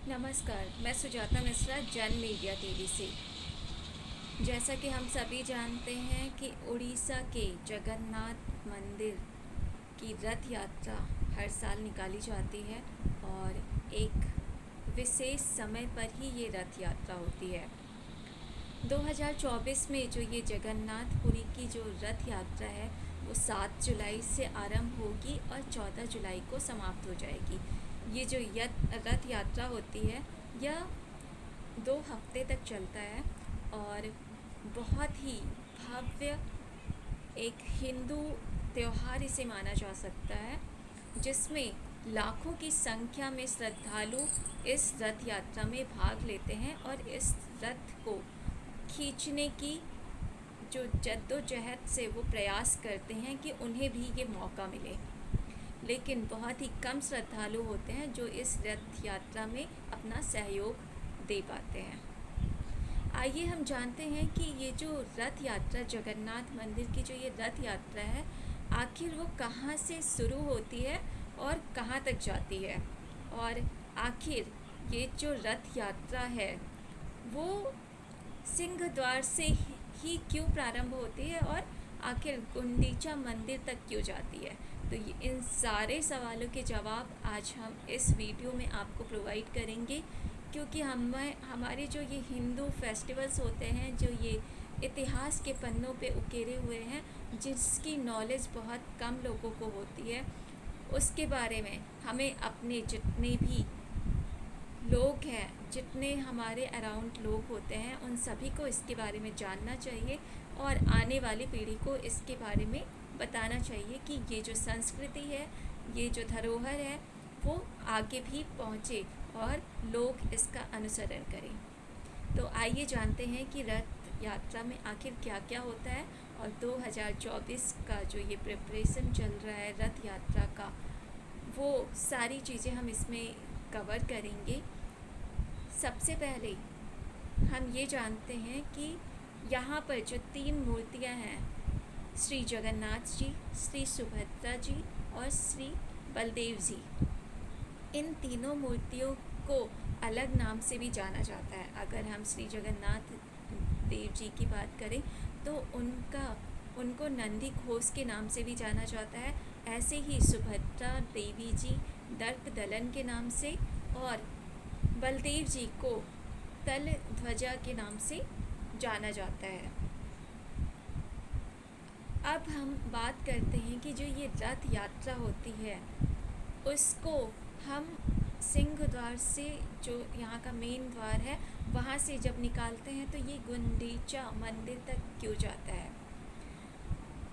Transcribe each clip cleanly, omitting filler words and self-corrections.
नमस्कार, मैं सुजाता मिश्रा जन मीडिया टीवी से। जैसा कि हम सभी जानते हैं कि उड़ीसा के जगन्नाथ मंदिर की रथ यात्रा हर साल निकाली जाती है और एक विशेष समय पर ही ये रथ यात्रा होती है। 2024 में जो ये जगन्नाथपुरी की जो रथ यात्रा है वो 7 जुलाई से आरंभ होगी और 14 जुलाई को समाप्त हो जाएगी। ये जो रथ यात्रा होती है यह 2 हफ्ते तक चलता है और बहुत ही भव्य एक हिंदू त्यौहार इसे माना जा सकता है, जिसमें लाखों की संख्या में श्रद्धालु इस रथ यात्रा में भाग लेते हैं और इस रथ को खींचने की जो जद्दोजहद से वो प्रयास करते हैं कि उन्हें भी ये मौका मिले। लेकिन बहुत ही कम श्रद्धालु होते हैं जो इस रथ यात्रा में अपना सहयोग दे पाते हैं। आइए हम जानते हैं कि ये जो रथ यात्रा जगन्नाथ मंदिर की जो ये रथ यात्रा है, आखिर वो कहाँ से शुरू होती है और कहाँ तक जाती है, और आखिर ये जो रथ यात्रा है वो सिंह द्वार से ही क्यों प्रारंभ होती है और आखिर गुंडीचा मंदिर तक क्यों जाती है। तो इन सारे सवालों के जवाब आज हम इस वीडियो में आपको प्रोवाइड करेंगे, क्योंकि हमारे जो ये हिंदू फेस्टिवल्स होते हैं, जो ये इतिहास के पन्नों पे उकेरे हुए हैं, जिसकी नॉलेज बहुत कम लोगों को होती है, उसके बारे में हमें अपने जितने भी लोग हैं, जितने हमारे अराउंड लोग होते हैं, उन सभी को इसके बारे में जानना चाहिए और आने वाली पीढ़ी को इसके बारे में बताना चाहिए कि ये जो संस्कृति है, ये जो धरोहर है, वो आगे भी पहुँचे और लोग इसका अनुसरण करें। तो आइए जानते हैं कि रथ यात्रा में आखिर क्या क्या होता है और 2024 का जो ये प्रिपरेशन चल रहा है रथ यात्रा का, वो सारी चीज़ें हम इसमें कवर करेंगे। सबसे पहले हम ये जानते हैं कि यहाँ पर जो 3 मूर्तियाँ हैं, श्री जगन्नाथ जी, श्री सुभद्रा जी और श्री बलदेव जी, इन तीनों मूर्तियों को अलग नाम से भी जाना जाता है। अगर हम श्री जगन्नाथ देव जी की बात करें तो उनको नंदी घोष के नाम से भी जाना जाता है। ऐसे ही सुभद्रा देवी जी दर्प दलन के नाम से और बलदेव जी को तल ध्वजा के नाम से जाना जाता है। अब हम बात करते हैं कि जो ये रथ यात्रा होती है उसको हम सिंह द्वार से, जो यहाँ का मेन द्वार है, वहाँ से जब निकालते हैं तो ये गुंडीचा मंदिर तक क्यों जाता है।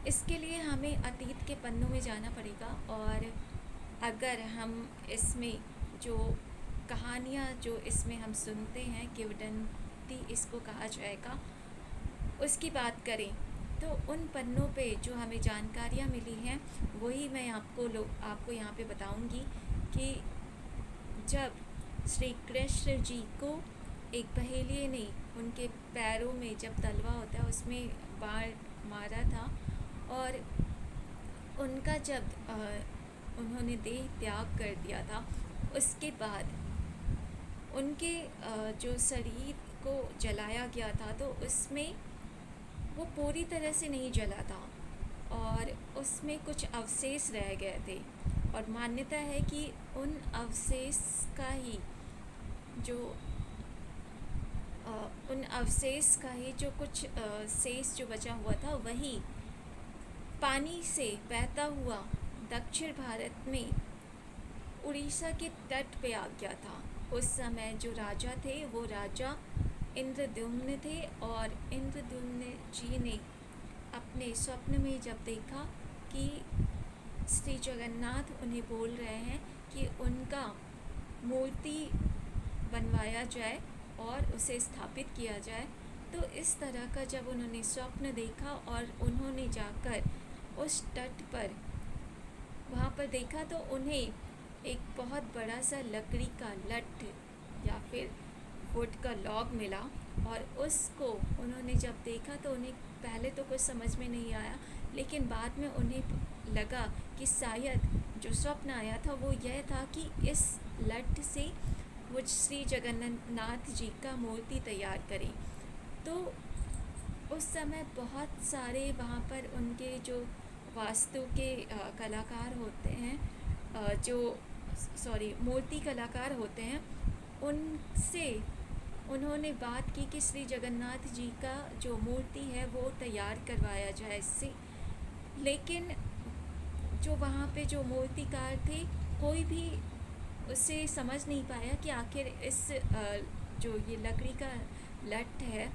इसके लिए हमें अतीत के पन्नों में जाना पड़ेगा और अगर हम इसमें जो कहानियाँ जो इसमें हम सुनते हैं, किंवदंती इसको कहा जाएगा, उसकी बात करें तो उन पन्नों पे जो हमें जानकारियाँ मिली हैं वही मैं आपको यहाँ पे बताऊँगी कि जब श्री कृष्ण जी को एक पहेलिये ने उनके पैरों में जब तलवा होता है उसमें बाण मारा था और उनका जब उन्होंने देह त्याग कर दिया था, उसके बाद उनके जो शरीर को जलाया गया था तो उसमें वो पूरी तरह से नहीं जला था और उसमें कुछ अवशेष रह गए थे और मान्यता है कि उन अवशेष का ही जो कुछ शेष जो बचा हुआ था वही पानी से बहता हुआ दक्षिण भारत में उड़ीसा के तट पे आ गया था। उस समय जो राजा थे वो राजा इंद्रद्युम्न थे और इंद्रद्युम्न जी ने अपने स्वप्न में जब देखा कि श्री जगन्नाथ उन्हें बोल रहे हैं कि उनका मूर्ति बनवाया जाए और उसे स्थापित किया जाए, तो इस तरह का जब उन्होंने स्वप्न देखा और उन्होंने जाकर उस तट पर वहाँ पर देखा तो उन्हें एक बहुत बड़ा सा लकड़ी का लठ या फिर वुड का लॉग मिला और उसको उन्होंने जब देखा तो उन्हें पहले तो कुछ समझ में नहीं आया, लेकिन बाद में उन्हें लगा कि शायद जो स्वप्न आया था वो यह था कि इस लठ से वो मुझ श्री जगन्नाथ जी का मूर्ति तैयार करें। तो उस समय बहुत सारे वहाँ पर उनके जो वास्तु के कलाकार होते हैं, जो मूर्ति कलाकार होते हैं, उनसे उन्होंने बात की कि श्री जगन्नाथ जी का जो मूर्ति है वो तैयार करवाया जाए इससे। लेकिन जो वहाँ पे जो मूर्तिकार थे, कोई भी उसे समझ नहीं पाया कि आखिर इस जो ये लकड़ी का लठ है,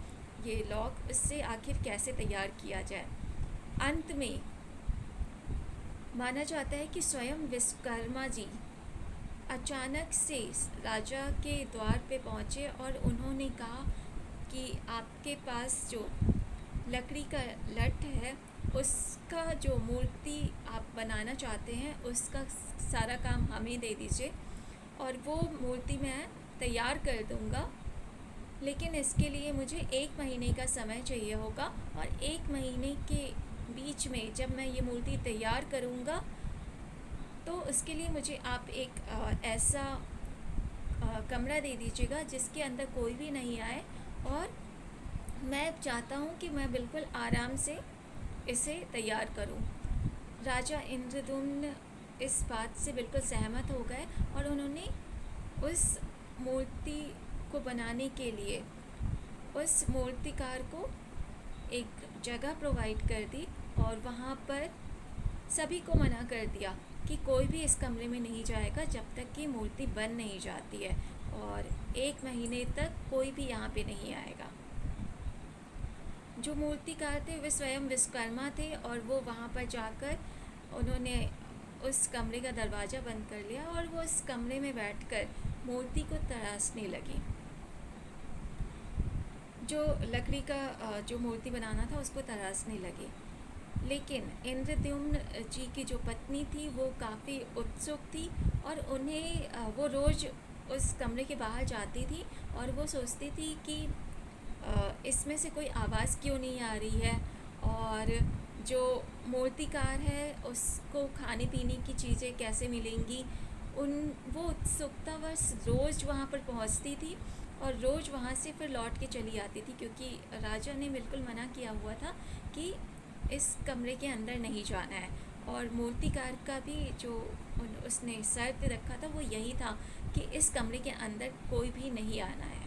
ये लॉक, इससे आखिर कैसे तैयार किया जाए। अंत में माना जाता है कि स्वयं विश्वकर्मा जी अचानक से राजा के द्वार पे पहुँचे और उन्होंने कहा कि आपके पास जो लकड़ी का लठ है, उसका जो मूर्ति आप बनाना चाहते हैं उसका सारा काम हमें दे दीजिए और वो मूर्ति मैं तैयार कर दूंगा, लेकिन इसके लिए मुझे 1 महीने का समय चाहिए होगा। और 1 महीने के बीच में जब मैं ये मूर्ति तैयार करूंगा तो उसके लिए मुझे आप एक ऐसा कमरा दे दीजिएगा जिसके अंदर कोई भी नहीं आए, और मैं चाहता हूँ कि मैं बिल्कुल आराम से इसे तैयार करूँ। राजा इंद्रद्युम्न इस बात से बिल्कुल सहमत हो गए और उन्होंने उस मूर्ति को बनाने के लिए उस मूर्तिकार को एक जगह प्रोवाइड कर दी और वहाँ पर सभी को मना कर दिया कि कोई भी इस कमरे में नहीं जाएगा जब तक कि मूर्ति बन नहीं जाती है, और 1 महीने तक कोई भी यहाँ पे नहीं आएगा। जो मूर्तिकार थे वे स्वयं विश्वकर्मा थे और वो वहाँ पर जाकर उन्होंने उस कमरे का दरवाज़ा बंद कर लिया और वो उस कमरे में बैठकर मूर्ति को तराशने लगी। जो लकड़ी का जो मूर्ति बनाना था उसको तराशने लगे। लेकिन इंद्रद्युम्न जी की जो पत्नी थी वो काफ़ी उत्सुक थी और उन्हें वो रोज़ उस कमरे के बाहर जाती थी और वो सोचती थी कि इसमें से कोई आवाज़ क्यों नहीं आ रही है, और जो मूर्तिकार है उसको खाने पीने की चीज़ें कैसे मिलेंगी। वो उत्सुकतावश रोज़ वहाँ पर पहुँचती थी और रोज़ वहाँ से फिर लौट के चली आती थी, क्योंकि राजा ने बिल्कुल मना किया हुआ था कि इस कमरे के अंदर नहीं जाना है। और मूर्तिकार का भी जो उसने शर्त रखा था वो यही था कि इस कमरे के अंदर कोई भी नहीं आना है।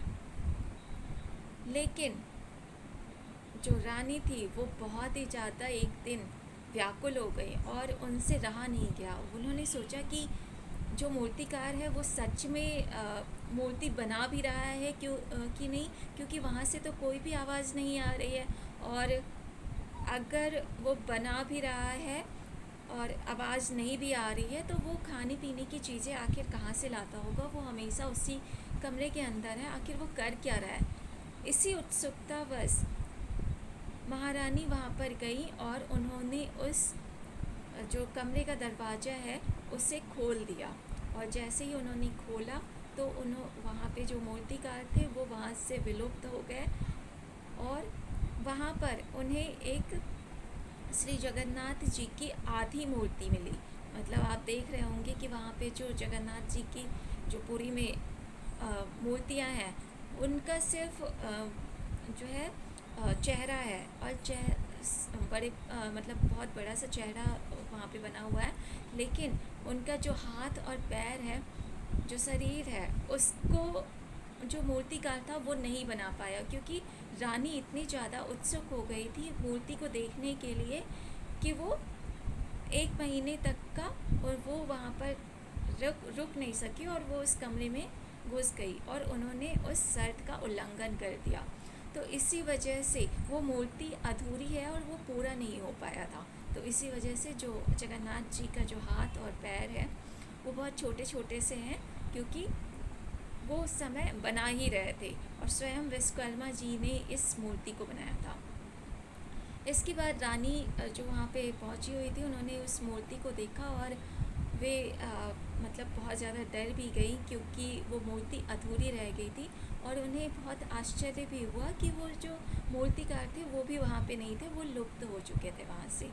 लेकिन जो रानी थी वो बहुत ही ज़्यादा एक दिन व्याकुल हो गई और उनसे रहा नहीं गया। उन्होंने सोचा कि जो मूर्तिकार है वो सच में मूर्ति बना भी रहा है कि नहीं, क्योंकि वहाँ से तो कोई भी आवाज़ नहीं आ रही है, और अगर वो बना भी रहा है और आवाज़ नहीं भी आ रही है तो वो खाने पीने की चीज़ें आखिर कहाँ से लाता होगा। वो हमेशा उसी कमरे के अंदर है, आखिर वो कर क्या रहा है। इसी उत्सुकतावश महारानी वहाँ पर गई और उन्होंने उस जो कमरे का दरवाज़ा है उसे खोल दिया, और जैसे ही उन्होंने खोला तो वहाँ पे जो मूर्तिकार थे वो वहाँ से विलुप्त हो गए, और वहाँ पर उन्हें एक श्री जगन्नाथ जी की आधी मूर्ति मिली। मतलब आप देख रहे होंगे कि वहाँ पे जो जगन्नाथ जी की जो पूरी में मूर्तियाँ हैं उनका सिर्फ जो है चेहरा है, और बड़े मतलब बहुत बड़ा सा चेहरा वहाँ पे बना हुआ है, लेकिन उनका जो हाथ और पैर है, जो शरीर है, उसको जो मूर्तिकार था वो नहीं बना पाया, क्योंकि रानी इतनी ज़्यादा उत्सुक हो गई थी मूर्ति को देखने के लिए कि वो 1 महीने तक का, और वो वहाँ पर रुक नहीं सकी और वो उस कमरे में घुस गई और उन्होंने उस शर्त का उल्लंघन कर दिया। तो इसी वजह से वो मूर्ति अधूरी है और वो पूरा नहीं हो पाया था। तो इसी वजह से जो जगन्नाथ जी का जो हाथ और पैर है वो बहुत छोटे छोटे से हैं, क्योंकि वो उस समय बना ही रहे थे और स्वयं विश्वकर्मा जी ने इस मूर्ति को बनाया था। इसके बाद रानी जो वहाँ पे पहुँची हुई थी उन्होंने उस मूर्ति को देखा और वे मतलब बहुत ज़्यादा डर भी गई, क्योंकि वो मूर्ति अधूरी रह गई थी, और उन्हें बहुत आश्चर्य भी हुआ कि वो जो मूर्तिकार थे वो भी वहाँ पे नहीं थे, वो लुप्त हो चुके थे वहाँ से।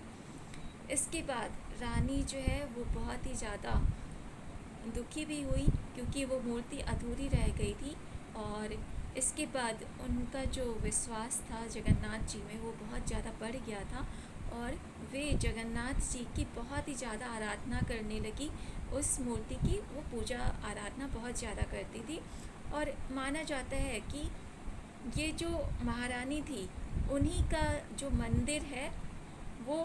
इसके बाद रानी जो है वो बहुत ही ज़्यादा दुखी भी हुई क्योंकि वो मूर्ति अधूरी रह गई थी। और इसके बाद उनका जो विश्वास था जगन्नाथ जी में वो बहुत ज़्यादा बढ़ गया था और वे जगन्नाथ जी की बहुत ही ज़्यादा आराधना करने लगी। उस मूर्ति की वो पूजा आराधना बहुत ज़्यादा करती थी। और माना जाता है कि ये जो महारानी थी उन्हीं का जो मंदिर है वो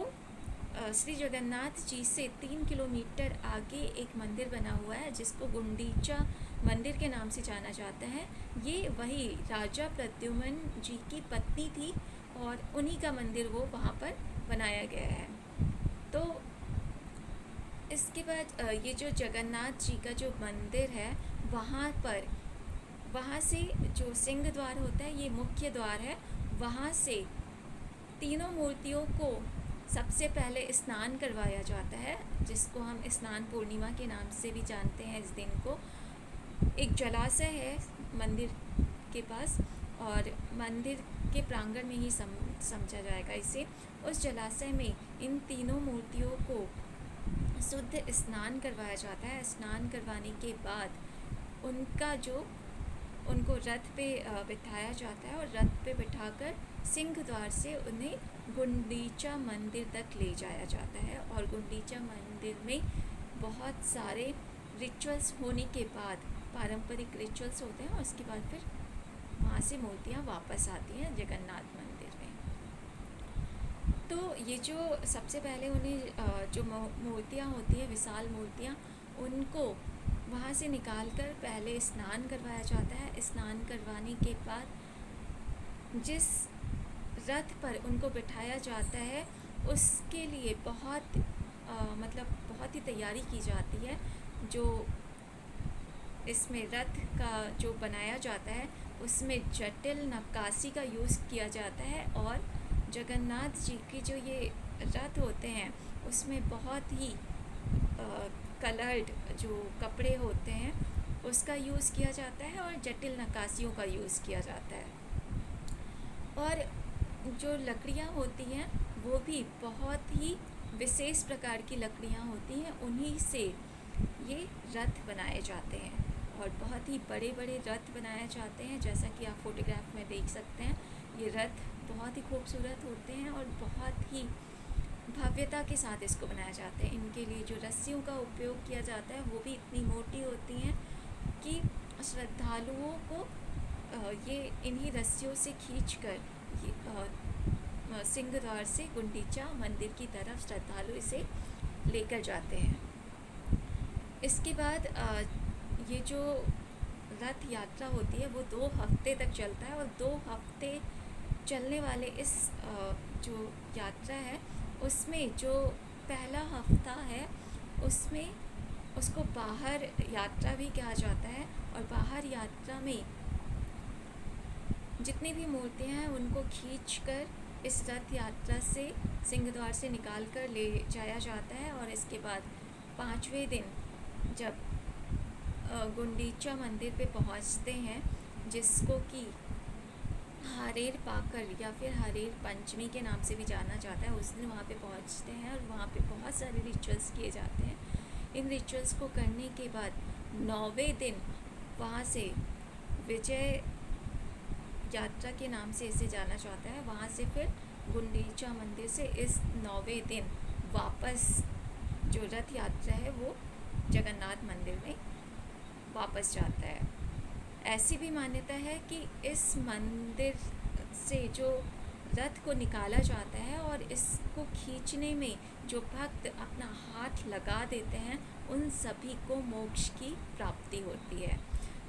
श्री जगन्नाथ जी से 3 किलोमीटर आगे एक मंदिर बना हुआ है जिसको गुंडीचा मंदिर के नाम से जाना जाता है। ये वही राजा प्रद्युम्न जी की पत्नी थी और उन्हीं का मंदिर वो वहाँ पर बनाया गया है। तो इसके बाद ये जो जगन्नाथ जी का जो मंदिर है वहाँ से जो सिंह द्वार होता है, ये मुख्य द्वार है, वहाँ से तीनों मूर्तियों को सबसे पहले स्नान करवाया जाता है, जिसको हम स्नान पूर्णिमा के नाम से भी जानते हैं। इस दिन को एक जलाशय है मंदिर के पास और मंदिर के प्रांगण में ही समझा जाएगा इसे। उस जलाशय में इन तीनों मूर्तियों को शुद्ध स्नान करवाया जाता है। स्नान करवाने के बाद उनको रथ पे बिठाया जाता है और रथ पे बिठाकर सिंह द्वार से उन्हें गुंडीचा मंदिर तक ले जाया जाता है। और गुंडीचा मंदिर में बहुत सारे रिचुअल्स होने के बाद, पारंपरिक रिचुअल्स होते हैं, और उसके बाद फिर वहाँ से मूर्तियाँ वापस आती हैं जगन्नाथ मंदिर में। तो ये जो सबसे पहले उन्हें जो मूर्तियाँ होती हैं, विशाल मूर्तियाँ, उनको वहाँ से निकालकर पहले स्नान करवाया जाता है। स्नान करवाने के बाद जिस रथ पर उनको बिठाया जाता है उसके लिए बहुत ही तैयारी की जाती है। जो इसमें रथ का जो बनाया जाता है उसमें जटिल नक्काशी का यूज़ किया जाता है और जगन्नाथ जी की जो ये रथ होते हैं उसमें बहुत ही कलर्ड जो कपड़े होते हैं उसका यूज़ किया जाता है और जटिल नक्काशियों का यूज़ किया जाता है। और जो लकड़ियाँ होती हैं वो भी बहुत ही विशेष प्रकार की लकड़ियाँ होती हैं, उन्हीं से ये रथ बनाए जाते हैं और बहुत ही बड़े बड़े रथ बनाए जाते हैं। जैसा कि आप फोटोग्राफ में देख सकते हैं, ये रथ बहुत ही खूबसूरत होते हैं और बहुत ही भव्यता के साथ इसको बनाया जाता है। इनके लिए जो रस्सियों का उपयोग किया जाता है वो भी इतनी मोटी होती हैं कि श्रद्धालुओं को ये इन्हीं रस्सियों से खींचकर सिंह द्वार से गुंडीचा मंदिर की तरफ श्रद्धालु इसे लेकर जाते हैं। इसके बाद ये जो रथ यात्रा होती है वो 2 हफ्ते तक चलता है और 2 हफ्ते चलने वाले इस जो यात्रा है उसमें जो पहला हफ्ता है उसमें उसको बाहर यात्रा भी कहा जाता है। और बाहर यात्रा में जितनी भी मूर्तियाँ हैं उनको खींचकर इस रथ यात्रा से सिंह द्वार से निकाल कर ले जाया जाता है। और इसके बाद 5वें दिन जब गुंडीचा मंदिर पे पहुँचते हैं, जिसको कि हरेर पाकर या फिर हरेर पंचमी के नाम से भी जाना जाता है, उस दिन वहाँ पे पहुँचते हैं और वहाँ पे बहुत सारे रिचुअल्स किए जाते हैं। इन रिचुअल्स को करने के बाद 9वें दिन वहाँ से विजय यात्रा के नाम से इसे जाना जाता है, वहाँ से फिर गुंडीचा मंदिर से इस 9वें दिन वापस जो रथ यात्रा है वो जगन्नाथ मंदिर में वापस जाता है। ऐसी भी मान्यता है कि इस मंदिर से जो रथ को निकाला जाता है और इसको खींचने में जो भक्त अपना हाथ लगा देते हैं उन सभी को मोक्ष की प्राप्ति होती है।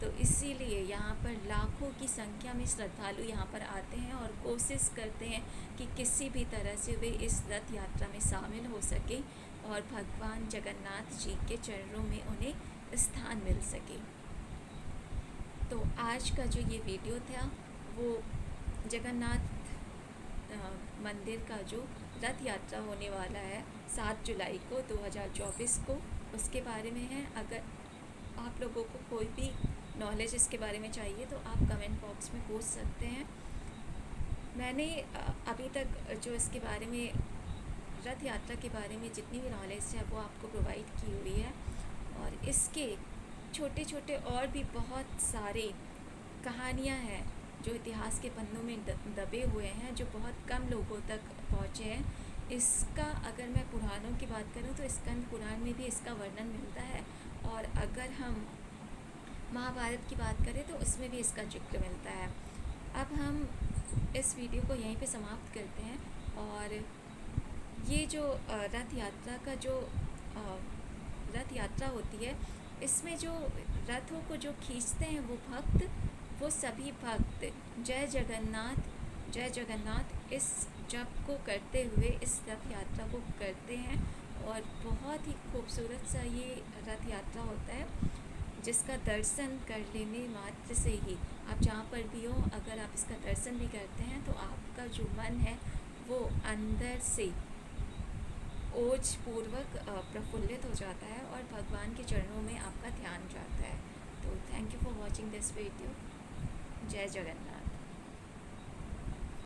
तो इसीलिए यहाँ पर लाखों की संख्या में श्रद्धालु यहाँ पर आते हैं और कोशिश करते हैं कि किसी भी तरह से वे इस रथ यात्रा में शामिल हो सके और भगवान जगन्नाथ जी के चरणों में उन्हें स्थान मिल सके। तो आज का जो ये वीडियो था वो जगन्नाथ मंदिर का जो रथ यात्रा होने वाला है 7 जुलाई को 2024 को, उसके बारे में है। अगर आप लोगों को कोई भी नॉलेज इसके बारे में चाहिए तो आप कमेंट बॉक्स में पूछ सकते हैं। मैंने अभी तक जो इसके बारे में रथ यात्रा के बारे में जितनी भी नॉलेज है वो आपको प्रोवाइड की हुई है। और इसके छोटे छोटे और भी बहुत सारे कहानियाँ हैं जो इतिहास के पन्नों में दबे हुए हैं, जो बहुत कम लोगों तक पहुँचे हैं। इसका अगर मैं पुराणों की बात करूँ तो स्कंद पुराण में भी इसका वर्णन मिलता है, और अगर हम महाभारत की बात करें तो उसमें भी इसका जिक्र मिलता है। अब हम इस वीडियो को यहीं पे समाप्त करते हैं। और ये जो रथ यात्रा का जो रथ यात्रा होती है, इसमें जो रथों को जो खींचते हैं वो भक्त, वो सभी भक्त जय जगन्नाथ इस जप को करते हुए इस रथ यात्रा को करते हैं। और बहुत ही खूबसूरत सा ये रथ यात्रा होता है, जिसका दर्शन कर लेने मात्र से ही, आप जहाँ पर भी हो, अगर आप इसका दर्शन भी करते हैं तो आपका जो मन है वो अंदर से ओज पूर्वक प्रफुल्लित हो जाता है और भगवान के चरणों में आपका ध्यान जाता है। तो thank you for watching this video. जय जगन्नाथ।